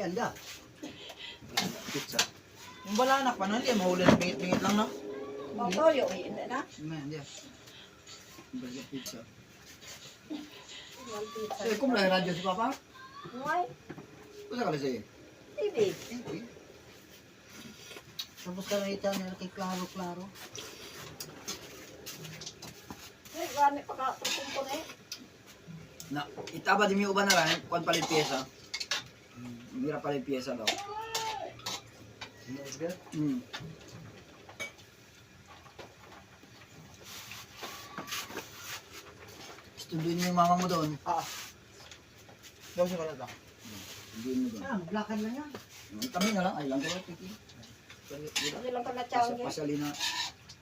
Merienda. Pizza. Yung balanak pa nun, hindi mahuli na bingit-bingit lang, no? Motoyo, hindi na. Merienda. Burger pizza. Malpita. Eh, kung may radyo si Papa? Ngay, Kusa ka na sa'yo? TV. Tapos ka na ita kay Klaro. Ay, gani pa ka, tumpong eh. Na, itaba din yung uban na lang, kuwan palit pyesa. Bira palit pyesa daw. Hmm. Studio niyo yung mama mo doon. Daw siya kalata. Studio mo doon. Blakan lang yan. Kami na lang, ay lang ko, Tiki. Hindi lang ka na-chow niya. Pasali na.